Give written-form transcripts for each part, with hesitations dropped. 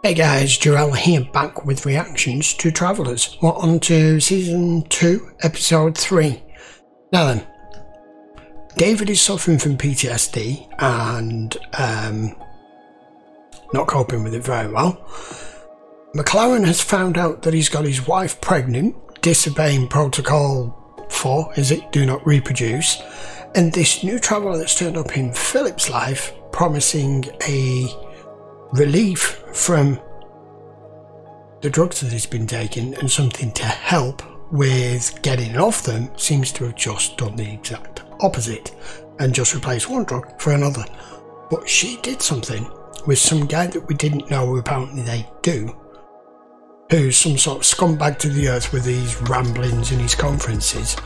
Hey guys, Jarell here, back with reactions to Travellers. We're on to Season 2, Episode 3. Now then, David is suffering from PTSD and not coping with it very well. McLaren has found out that he's got his wife pregnant, disobeying Protocol 4, is it? Do not reproduce. And this new traveller that's turned up in Philip's life, promising a relief from the drugs that he's been taking and something to help with getting off them, seems to have just done the exact opposite and just replaced one drug for another. But she did something with some guy that we didn't know apparently they do, who's some sort of scumbag to the earth with these ramblings in his conferences.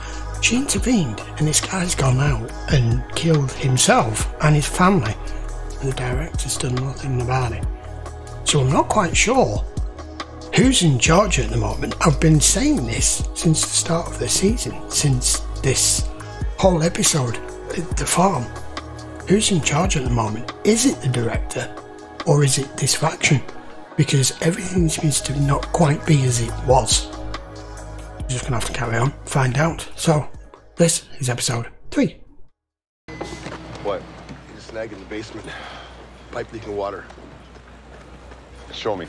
She intervened and this guy's gone out and killed himself and his family. The director's done nothing about it. So I'm not quite sure who's in charge at the moment. I've been saying this since the start of the season, since this whole episode at the farm. Who's in charge at the moment? Is it the director or is it this faction? Because everything seems to not quite be as it was. We're just gonna have to carry on, find out. So this is episode 3. What? You snag in the basement. Pipe leaking water. Show me.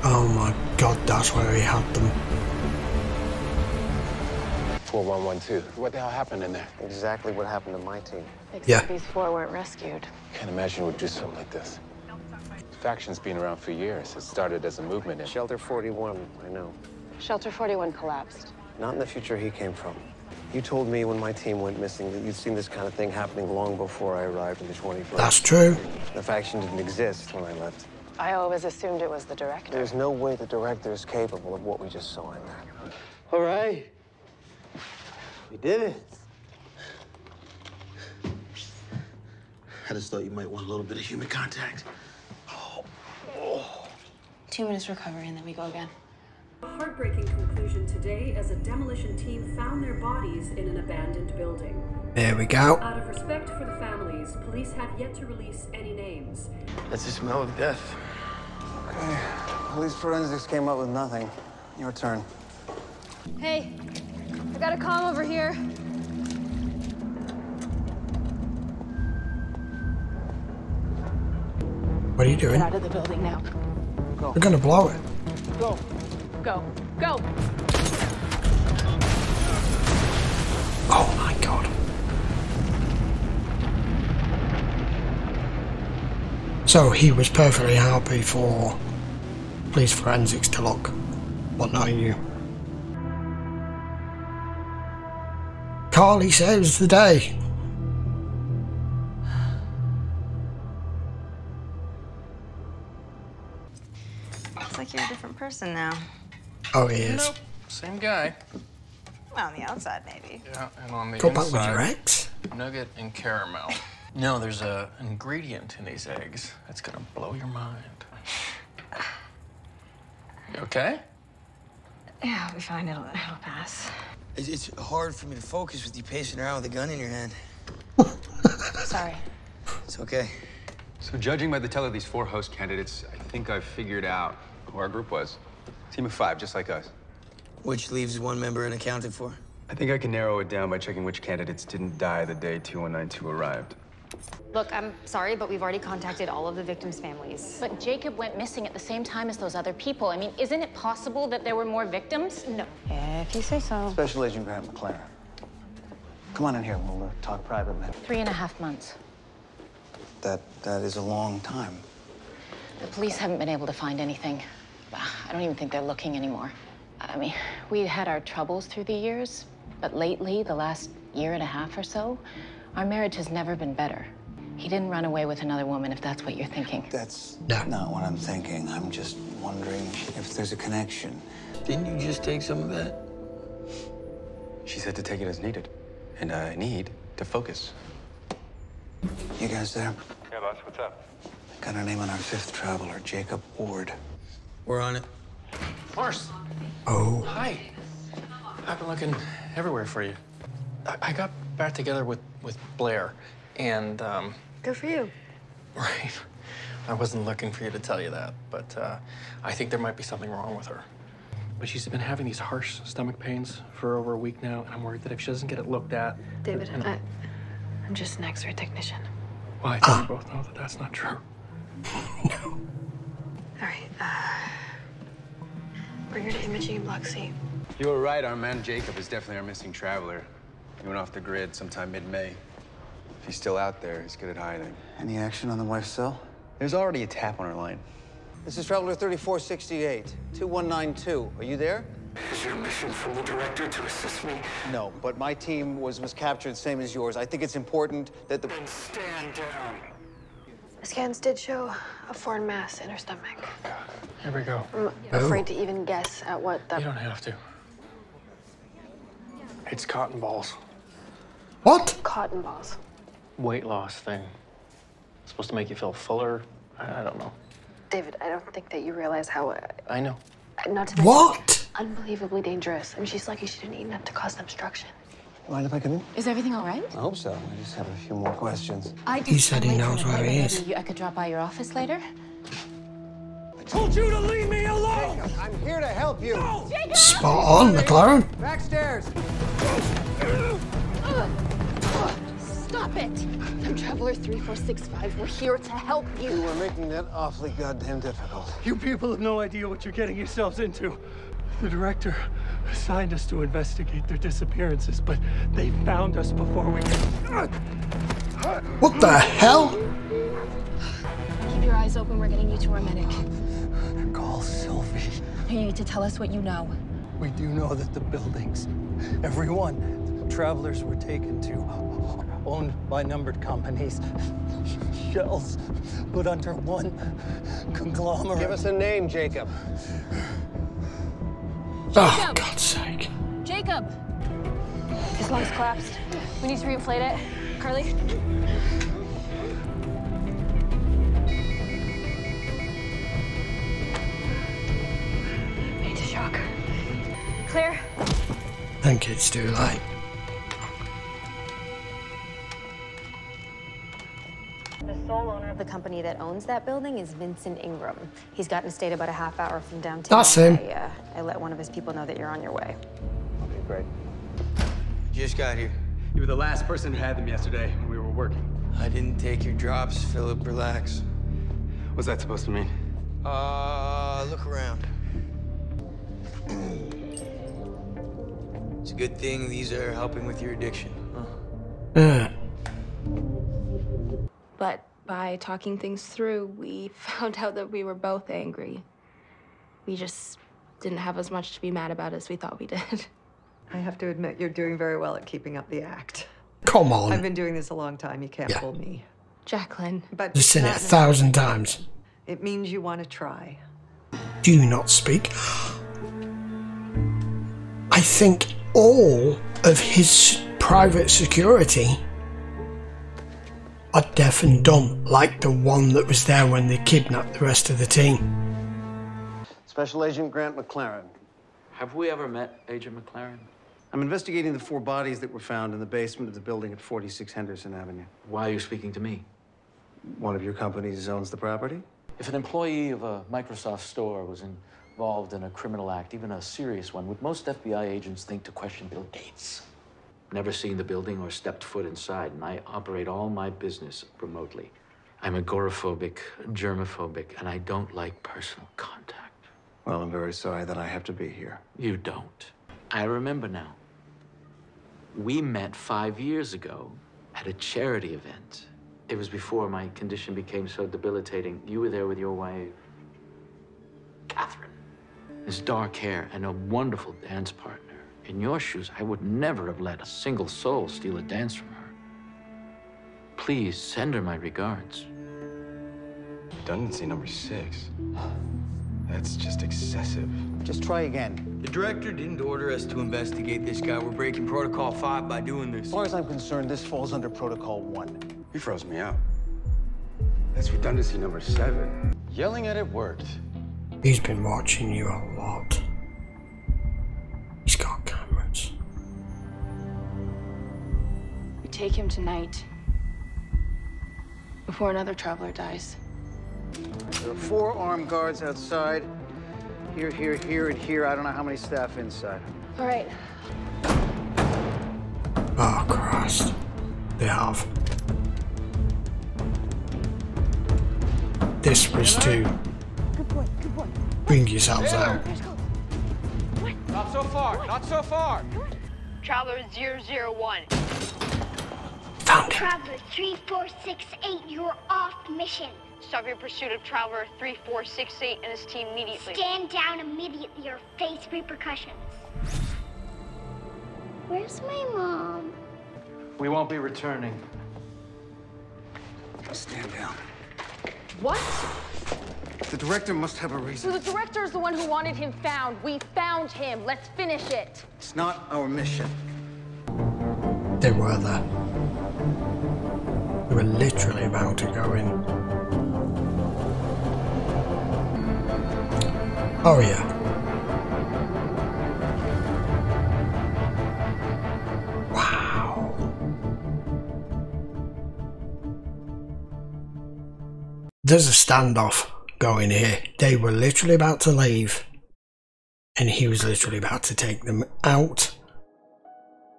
Oh my god, that's where he had them. 4112. What the hell happened in there? Exactly what happened to my team. Yeah. These 4 weren't rescued. Can't imagine we'd do something like this. The faction's been around for years. It started as a movement in Shelter 41, I know. Shelter 41 collapsed. Not in the future he came from. You told me when my team went missing that you'd seen this kind of thing happening long before I arrived in the 21st. That's true. The faction didn't exist when I left. I always assumed it was the director. There's no way the director is capable of what we just saw in there. All right. We did it. I just thought you might want a little bit of human contact. 2 minutes recovery and then we go again. A heartbreaking conclusion today as a demolition team found their bodies in an abandoned building. There we go. Out of respect for the families, police have yet to release any names. That's the smell of death. Okay. Police forensics came up with nothing. Your turn. Hey, I got a comm over here. What are you doing? Get out of the building now. We're gonna blow it. Go. Go. Go! Oh my god. So he was perfectly happy for police forensics to look, but not you. Carly saves the day. Looks like you're a different person now. Oh, he is. Nope. Same guy. Well, on the outside, maybe. Yeah, and on the Go inside, back with your ex. nugget and caramel. No, there's an ingredient in these eggs that's gonna blow your mind. You okay? Yeah, I'll be fine. It'll pass. It's hard for me to focus with you pacing around with a gun in your hand. Sorry. It's okay. So judging by the tell of these 4 host candidates, I think I've figured out who our group was. Team of 5, just like us. Which leaves 1 member unaccounted for. I think I can narrow it down by checking which candidates didn't die the day 2192 arrived. Look, I'm sorry, but we've already contacted all of the victims' families. But Jacob went missing at the same time as those other people. I mean, isn't it possible that there were more victims? No. If you say so. Special Agent Grant McLaren. Come on in here. We'll talk privately. 3.5 months. That is a long time. The police haven't been able to find anything. I don't even think they're looking anymore. I mean, we had our troubles through the years, but lately, the last 1.5 years or so, our marriage has never been better. He didn't run away with another woman, if that's what you're thinking. That's No. not what I'm thinking. I'm just wondering if there's a connection. Didn't you just take some of that? She said to take it as needed. And I need to focus. You guys there? Yeah, boss, what's up? Got our name on our 5th traveler, Jacob Ward. We're on it. Morse. Oh. Hi. I've been looking everywhere for you. I got back together with Blair, and Good for you. right. I wasn't looking for you to tell you that, but I think there might be something wrong with her. But she's been having these harsh stomach pains for over a week now, and I'm worried that if she doesn't get it looked at... David, I'm just an X-ray technician. Well, I think we both know that that's not true. No. All right, bring her to imaging in Block C. You were right. Our man Jacob is definitely our missing traveler. He went off the grid sometime mid-May. If he's still out there, he's good at hiding. Any action on the wife's cell? There's already a tap on our line. This is Traveler 3468, 2192. Are you there? Is your mission from the director to assist me? No, but my team was captured, same as yours. I think it's important that the... Then stand down. The scans did show a foreign mass in her stomach. Here we go. I'm afraid to even guess at what the... You don't have to. It's cotton balls. What? Cotton balls. Weight loss thing. It's supposed to make you feel fuller. I don't know. David, I don't think that you realize how... I know. Not to What? Unbelievably dangerous. I mean, she's lucky she didn't eat enough to cause an obstruction. Mind if I come in? Is everything all right? I hope so. I just have a few more questions. He said he knows where he is. I could drop by your office later. I told you to leave me alone! Jacob, I'm here to help you. No! Spot on, McLaren. Backstairs. Stop it! I'm Traveler 3465. We're here to help you. You were making that awfully goddamn difficult. You people have no idea what you're getting yourselves into. The director assigned us to investigate their disappearances, but they found us before we could... What the hell? Keep your eyes open. We're getting you to our medic. Call Sylvie. You need to tell us what you know. We do know that the buildings, every one, travelers were taken to, owned by numbered companies. Shells put under one conglomerate. Give us a name, Jacob. Oh, God's sake. Jacob! His lungs collapsed. We need to reinflate it. Carly? Major shock. Clear? I think it's too late. The sole owner of the company that owns that building is Vincent Ingram. He's gotten a stay about a half hour from downtown. That's him. I let one of his people know that you're on your way. Okay, great. Just got here. You were the last person who had them yesterday when we were working. I didn't take your drops, Philip. Relax. What's that supposed to mean? Look around. It's a good thing these are helping with your addiction. But by talking things through, we found out that we were both angry. We just didn't have as much to be mad about as we thought we did. I have to admit, you're doing very well at keeping up the act. Come on. I've been doing this a long time. You can't fool me. Jacqueline. But Just said it 1,000 times. it means you want to try. Do not speak. I think all of his private security are deaf and dumb, like the one that was there when they kidnapped the rest of the team. Special Agent Grant McLaren. Have we ever met Agent McLaren? I'm investigating the 4 bodies that were found in the basement of the building at 46 Henderson Avenue. Why are you speaking to me? One of your companies owns the property? If an employee of a Microsoft store was involved in a criminal act, even a serious one, would most FBI agents think to question Bill Gates? Never seen the building or stepped foot inside, and I operate all my business remotely. I'm agoraphobic, germophobic, and I don't like personal contact. Well, I'm very sorry that I have to be here. You don't. I remember now. We met 5 years ago at a charity event. It was before my condition became so debilitating. You were there with your wife, Catherine. This dark hair and a wonderful dance partner. In your shoes, I would never have let a single soul steal a dance from her. Please send her my regards. Redundancy number 6. That's just excessive. Just try again. The director didn't order us to investigate this guy. We're breaking Protocol 5 by doing this. As far as I'm concerned, this falls under Protocol 1. You froze me out. That's redundancy number 7. Yelling at it worked. He's been watching you a lot. He's got cameras. take him tonight. Before another traveler dies. There are 4 armed guards outside. Here, here, here, and here. I don't know how many staff inside. All right. Oh, Christ. They have. This was to bring yourselves out. Not so far, not so far. Traveler 001. Found him. Traveler 3468, you're off mission. Stop your pursuit of Traveler 3468 and his team immediately. Stand down immediately or face repercussions. Where's my mom? We won't be returning. Stand down. What? The director must have a reason. So the director is the one who wanted him found. We found him. Let's finish it. It's not our mission. They were there. They were literally about to go in. Oh yeah. Wow. There's a standoff going here. They were literally about to leave and he was literally about to take them out.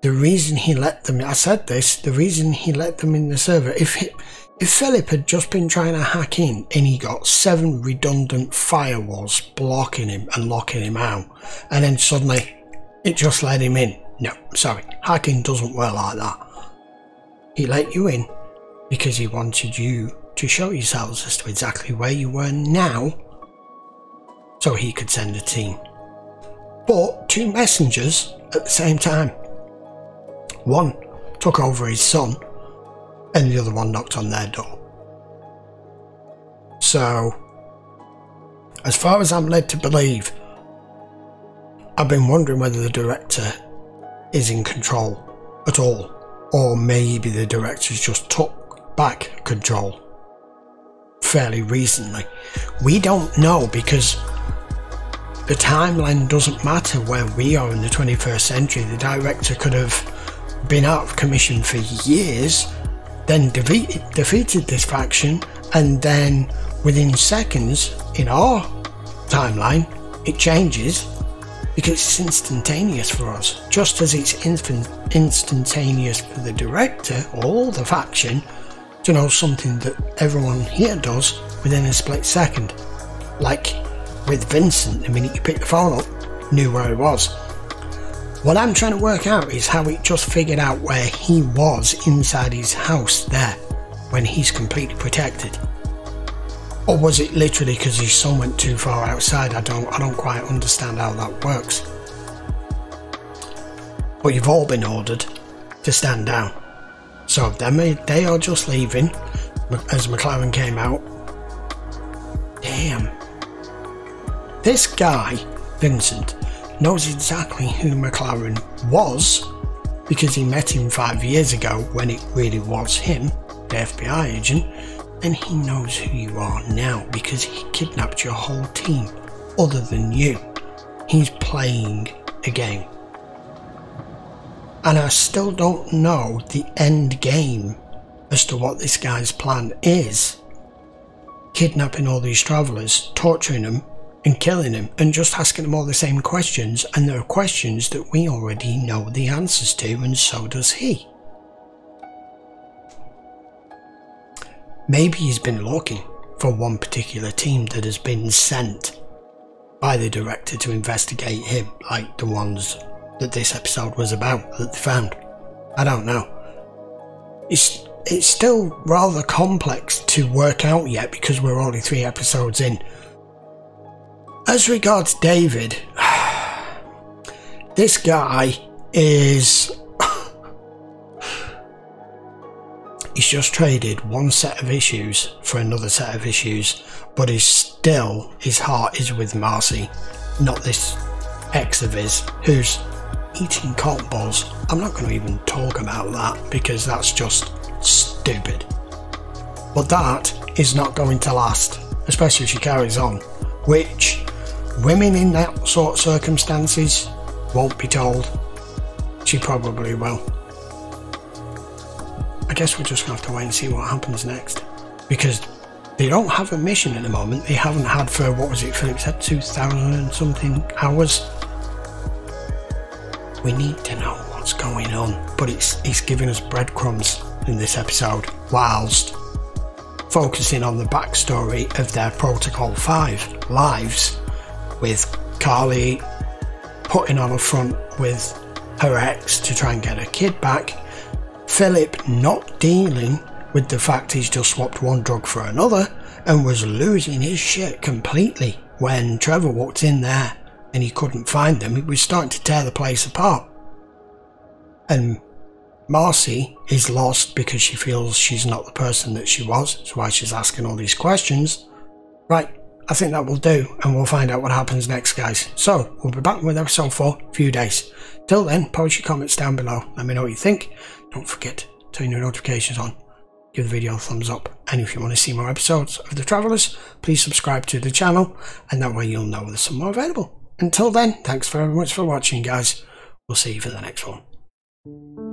The reason he let them, I said this, the reason he let them in the server, if Philip had just been trying to hack in and he got 7 redundant firewalls blocking him and locking him out, and then suddenly it just let him in. No, sorry, hacking doesn't work like that. He let you in because he wanted you to show yourselves as to exactly where you were now so he could send a team. But 2 messengers at the same time. One took over his son and the other one knocked on their door. So, as far as I'm led to believe, I've been wondering whether the director is in control at all, or maybe the directors just took back control fairly recently. We don't know because the timeline doesn't matter where we are in the 21st century. The director could have been out of commission for years, then defeated this faction, and then within seconds in our timeline it changes because it's instantaneous for us, just as it's instantaneous for the director or the faction to know something that everyone here does within a split second. Like with Vincent, the minute you picked the phone up, knew where he was. What I'm trying to work out is how it just figured out where he was inside his house there when he's completely protected. Or was it literally because his son went too far outside? I don't quite understand how that works. But you've all been ordered to stand down. So they are just leaving as McLaren came out. Damn. This guy, Vincent, knows exactly who McLaren was because he met him 5 years ago when it really was him, the FBI agent, and he knows who you are now because he kidnapped your whole team other than you. He's playing a game. And I still don't know the end game as to what this guy's plan is. Kidnapping all these travellers, torturing them, and killing him, and just asking him all the same questions, and there are questions that we already know the answers to, and so does he. Maybe he's been looking for one particular team that has been sent by the director to investigate him, like the ones that this episode was about, that they found. I don't know. It's still rather complex to work out yet because we're only 3 episodes in. As regards David, this guy is... he's just traded one set of issues for another set of issues, but his heart is with Marcy, not this ex of his, who's eating cotton balls. I'm not going to even talk about that because that's just stupid. But that is not going to last, especially if she carries on, which women in that sort of circumstances won't be told. She probably will. I guess we're just going to have to wait and see what happens next. Because they don't have a mission at the moment. They haven't had for, what was it, Philip said, 2,000 and something hours. We need to know what's going on. But it's giving us breadcrumbs in this episode, whilst focusing on the backstory of their Protocol 5 lives, with Carly putting on a front with her ex to try and get her kid back, Philip not dealing with the fact he's just swapped one drug for another and was losing his shit completely when Trevor walked in there and he couldn't find them. He was starting to tear the place apart. And Marcy is lost because she feels she's not the person that she was. That's why she's asking all these questions. Right, I think that will do, and we'll find out what happens next, guys. So, we'll be back with episode 4 in a few days. Till then, post your comments down below. Let me know what you think. Don't forget to turn your notifications on. Give the video a thumbs up. And if you want to see more episodes of The Travellers, please subscribe to the channel, and that way you'll know there's some more available. Until then, thanks very much for watching, guys. We'll see you for the next one.